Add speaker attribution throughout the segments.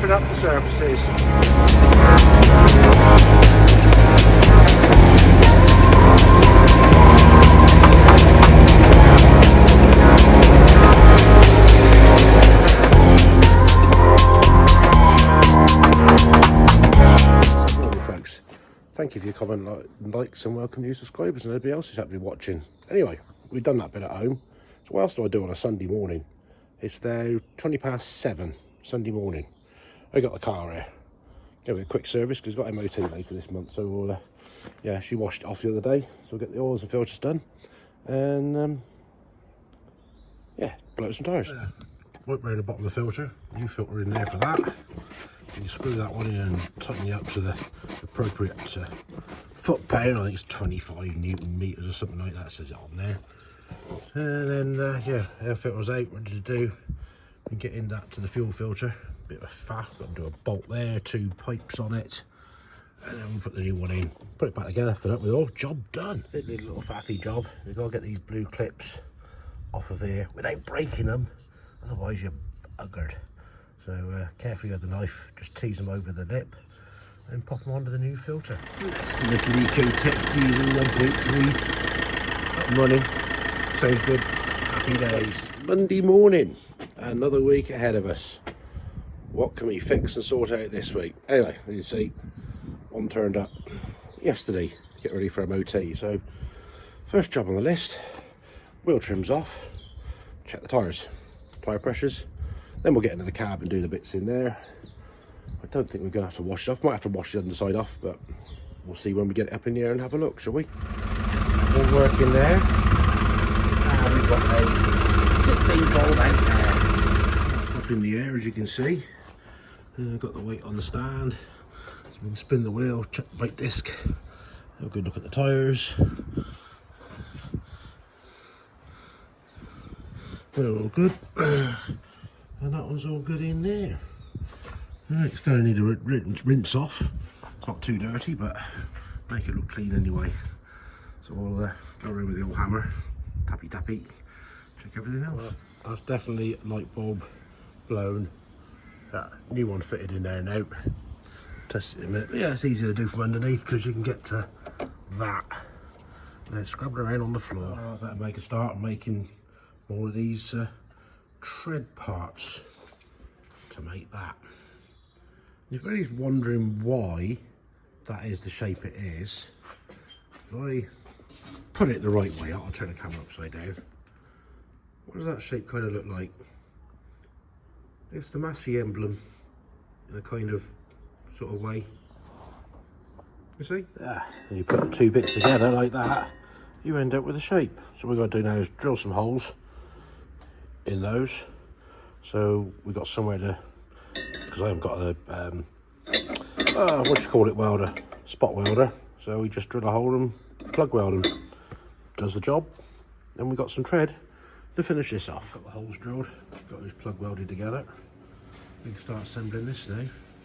Speaker 1: roughen up the surfaces. Folks, thank you for your comment, likes and welcome new subscribers and everybody else who's happily watching. Anyway, we've done that bit at home. So what else do I do on a Sunday morning? It's now 7:20 Sunday morning. I got the car here. Give it a quick service because we've got MOT later this month. So we'll, yeah, she washed it off the other day. So we'll get the oils and filters done. And yeah, blow out some tyres. Wipe round the bottom of the filter. New filter in there for that. You screw that one in and tighten it up to the appropriate foot pound. I think it's 25 Newton meters or something like that, says it on there. And then yeah, air filter's out, ready to do. And get in that to the fuel filter. Bit of a faff, got to do a bolt there, 2 pipes on it. And then we'll put the new one in, put it back together, fill it up with all, job done. It did a little faffy job. You've got to get these blue clips off of here without breaking them, otherwise you're buggered. So carefully with the knife, just tease them over the lip and pop them onto the new filter. That's the little Ecotech diesel 1.3 up and running. Sounds good. Happy days. Monday morning, another week ahead of us. What can we fix and sort out this week? Anyway, as you see, one turned up yesterday to get ready for MOT. So first job on the list, wheel trims off, check the tyres, tyre pressures. Then we'll get into the cab and do the bits in there. I don't think we're going to have to wash it off. Might have to wash the underside off, but we'll see when we get it up in the air and have a look, shall we? All working there. And we've got a 15 volt out there. Up in the air, as you can see. And I've got the weight on the stand. So we can spin the wheel, check the brake disc. Have a good look at the tyres. They're all good. And that one's all good in there. Right, it's going to need a rinse off. It's not too dirty, but make it look clean anyway. So we'll go around with the old hammer, tappy tappy, check everything else. Well, that's definitely light bulb blown. That new one fitted in there now. Test it in a minute. But yeah, it's easy to do from underneath because you can get to that. Then scrubbing around on the floor. I better make a start making more of these tread parts to make that. If anybody's wondering why that is the shape it is, if I put it the right way, I'll turn the camera upside down. What does that shape kind of look like? It's the Massey emblem in a kind of sort of way. You see? Yeah. And you put the 2 bits together like that, you end up with a shape. So what we've got to do now is drill some holes in those. So we've got somewhere to, because I haven't got a, what do you call it, welder, spot welder. So we just drill a hole and plug weld them. Does the job. Then we've got some tread to finish this off. Got the holes drilled, got those plug welded together. We can start assembling this now.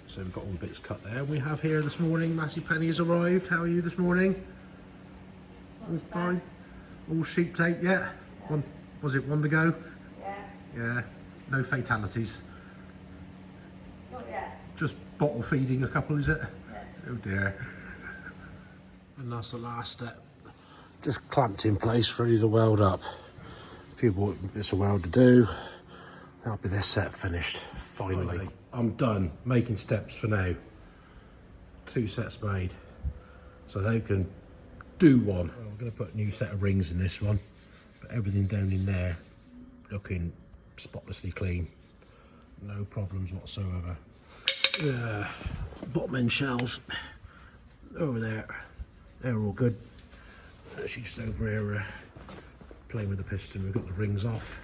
Speaker 1: So we've got all the bits cut there. We have here this morning, Massey Penny has arrived. How are you this morning? All fine? All sheep tape yet? One, was it one to go?
Speaker 2: Yeah.
Speaker 1: Yeah, no fatalities.
Speaker 2: Not yet.
Speaker 1: Just bottle feeding a couple, is it?
Speaker 2: Yes.
Speaker 1: Oh dear. And that's the last step. Just clamped in place, ready to weld up. A few more bits of weld to do. That'll be this set finished, finally. I'm done making steps for now. 2 sets made. So they can do one. Well, I'm going to put a new set of rings in this one. Put everything down in there, looking spotlessly clean. No problems whatsoever. Bottom end shells over there. They're all good. She's just over here playing with the piston. We've got the rings off.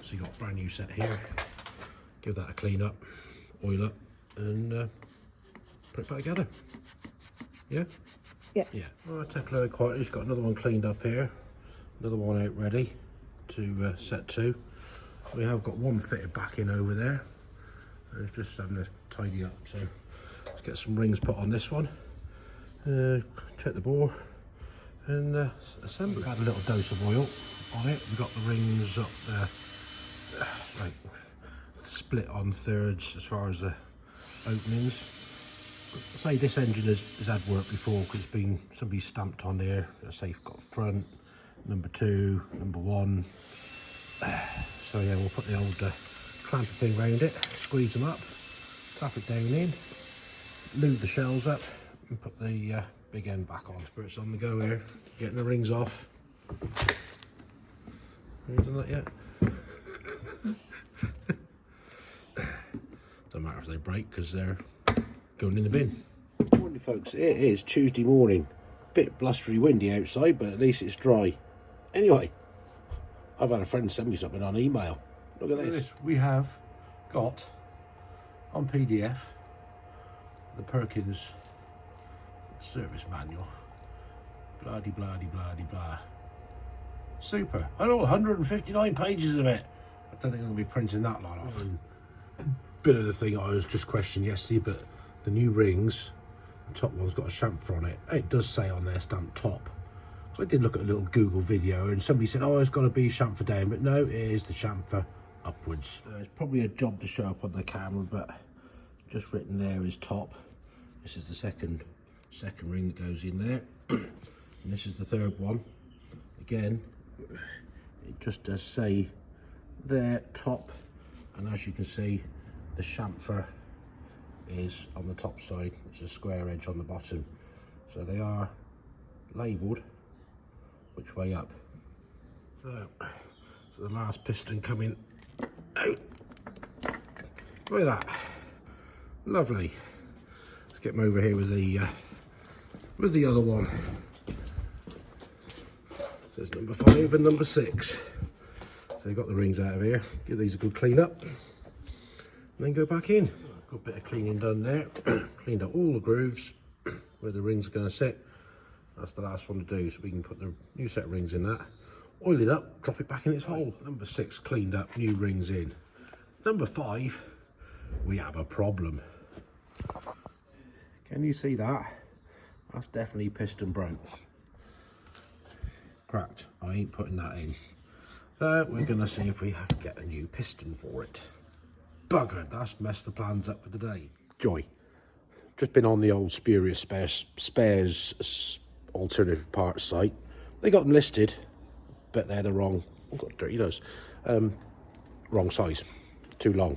Speaker 1: So you've got a brand new set here. Give that a clean up, oil up, and put it back together. Yeah?
Speaker 2: Yeah.
Speaker 1: Yeah. Well, Tekla quietly, she's got another one cleaned up here. Another one out ready to set 2. We have got one fitted back in over there. It's just having to tidy up. So let's get some rings put on this one. Check the bore and assemble. We've had a little dose of oil on it. We've got the rings up there, like split on thirds as far as the openings. Say this engine has had work before because it's been somebody stamped on there. Say you've got front, number 2, number 1. So yeah, we'll put the old clamper thing around it, squeeze them up, tap it down in, lube the shells up, and put the big end back on. Spirits on the go here, getting the rings off. Have you done that yet? Don't matter if they break because they're going in the bin. Morning folks, it is Tuesday morning. Bit blustery windy outside, but at least it's dry. Anyway, I've had a friend send me something on email. Look at this. We have got on PDF the Perkins service manual. Bloody blah. Super. I know 159 pages of it. I don't think I'm going to be printing that lot off. Bit of the thing I was just questioning yesterday, but the new rings, the top one's got a chamfer on it. It does say on there stamped top. So I did look at a little Google video and somebody said, oh, it's got to be chamfer down, but no, it is the chamfer upwards. It's probably a job to show up on the camera, but just written there is top. This is the second ring that goes in there. And this is the third one. Again, it just does say there top, and as you can see, the chamfer is on the top side. It's a square edge on the bottom, so they are labelled which way up. So the last piston coming out. Look at that, lovely. Let's get them over here with the other one. So it's number 5 and number 6. So you've got the rings out of here. Give these a good clean up, and then go back in. Good bit of cleaning done there. Cleaned up all the grooves where the rings are going to sit. That's the last one to do, so we can put the new set of rings in that. Oil it up, drop it back in its hole. Number 6 cleaned up, new rings in. Number 5, we have a problem. Can you see that? That's definitely piston broke. Cracked. I ain't putting that in. So we're gonna see if we have to get a new piston for it. Bugger, that's messed the plans up for today. Joy. Just been on the old spurious spares alternative parts site. They got them listed, but they're the wrong, I've got dirty nose, wrong size, too long.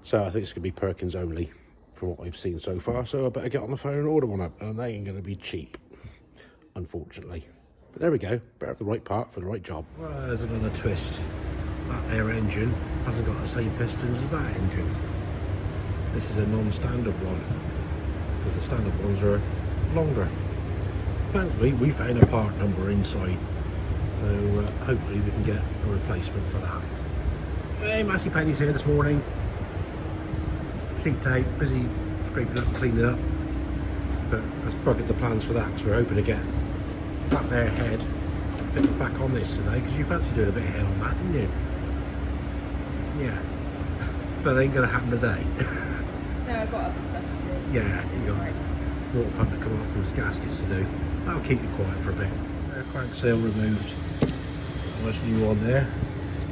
Speaker 1: So I think it's gonna be Perkins only from what I've seen so far. So I better get on the phone and order one up, and they ain't gonna be cheap, unfortunately. But there we go, better have the right part for the right job. Well, there's another twist. That there engine hasn't got the same pistons as that engine. This is a non-standard one, because the standard ones are longer. Thankfully, we found a part number inside, so hopefully we can get a replacement for that. Hey, Massey Penny's here this morning. Sheet tape, busy scraping up, cleaning up. But let's buggered the plans for that, because we're hoping to get that there head fitted back on this today, because you fancy doing a bit of head on that, didn't you? Yeah. But it ain't going to happen today.
Speaker 2: No, I've got other stuff to do.
Speaker 1: Yeah, you got water pump to come off, there's gaskets to do. That'll keep you quiet for a bit. Crank seal removed. Nice new one there.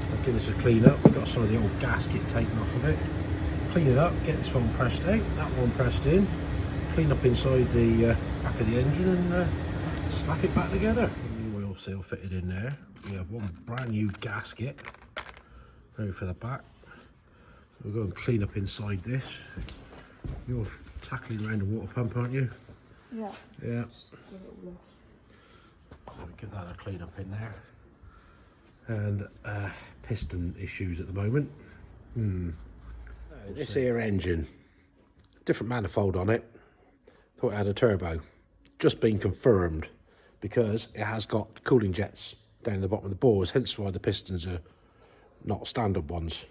Speaker 1: I'll give this a clean up. We've got some of the old gasket taken off of it. Clean it up, get this one pressed out, that one pressed in. Clean up inside the back of the engine and slap it back together. New oil seal fitted in there. We have one brand new gasket. Ready for the back. So we'll go and clean up inside this. You're tackling around the water pump, aren't you?
Speaker 2: Yeah.
Speaker 1: Yeah.
Speaker 2: Just get it all off.
Speaker 1: So we give that a clean up in there. And piston issues at the moment. This here engine, different manifold on it. Thought it had a turbo. Just been confirmed, because it has got cooling jets down the bottom of the bores, hence why the pistons are not standard ones.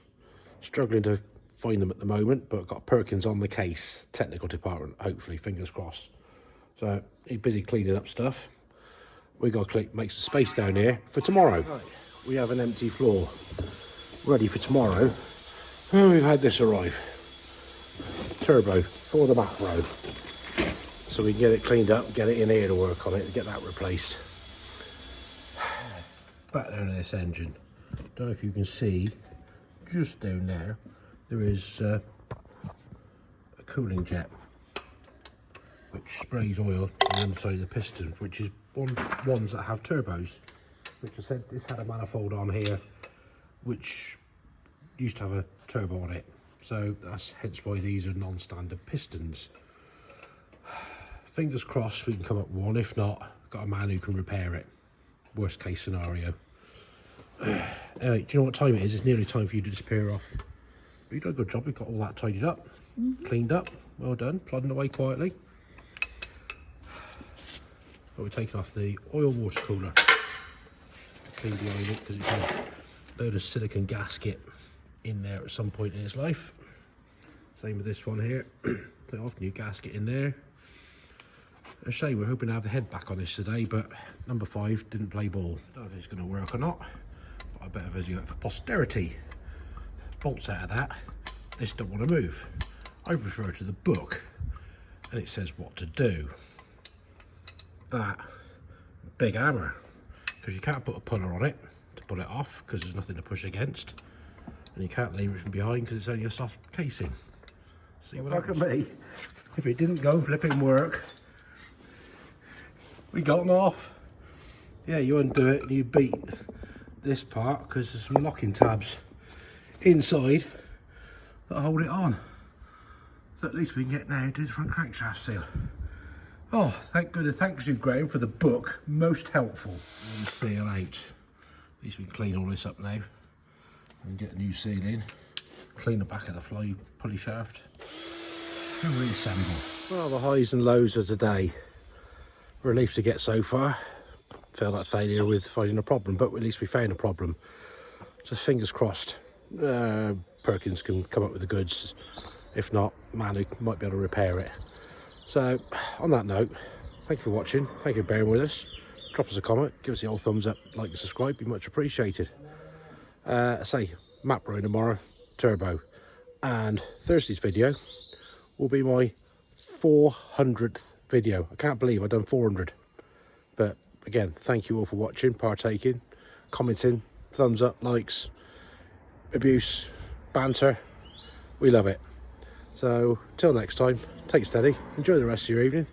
Speaker 1: Struggling to find them at the moment, but got Perkins on the case, technical department, hopefully, fingers crossed. So he's busy cleaning up stuff. We got to make some space down here for tomorrow. Right. We have an empty floor ready for tomorrow. Oh, we've had this arrive. Turbo for the back road. So we can get it cleaned up, get it in here to work on it, and get that replaced. Back down to this engine. Don't know if you can see, just down there, there is a cooling jet, which sprays oil on the inside of the piston, which is ones that have turbos. Which I said, this had a manifold on here, which used to have a turbo on it. So that's hence why these are non-standard pistons. Fingers crossed we can come up with one. If not, got a man who can repair it. Worst case scenario. Anyway, do you know what time it is? It's nearly time for you to disappear off. But you've done a good job. We've got all that tidied up, cleaned up. Well done. Plodding away quietly. But we're taking off the oil water cooler. Clean behind it because it's a load of silicon gasket in there at some point in its life. Same with this one here. Take off, new gasket in there. A shame, we're hoping to have the head back on this today, but number 5 didn't play ball. Don't know if it's going to work or not, but I better video it for posterity. Bolts out of that. This don't want to move. I've referred to the book, and it says what to do. That big hammer, because you can't put a puller on it to pull it off, because there's nothing to push against, and you can't leave it from behind because it's only a soft casing. See what happens. Look at me. If it didn't go flipping work, we got off. Yeah, you undo it and you beat this part because there's some locking tabs inside that hold it on. So at least we can get now to the front crankshaft seal. Oh, thank goodness, thanks to Graham for the book, most helpful. And seal out. At least we can clean all this up now and get a new seal in. Clean the back of the fly pulley shaft and reassemble. Well, the highs and lows of the day. Relief to get so far. Felt like failure with finding a problem, but at least we found a problem. Just fingers crossed. Perkins can come up with the goods. If not, Manu might be able to repair it. So, on that note, thank you for watching. Thank you for bearing with us. Drop us a comment, give us the old thumbs up, like and subscribe, be much appreciated. Map rowing tomorrow, turbo. And Thursday's video will be my 400th video. I can't believe I've done 400. But again, thank you all for watching, partaking, commenting, thumbs up, likes, abuse, banter. We love it. So, till next time, take it steady, enjoy the rest of your evening.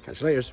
Speaker 1: Catch you later.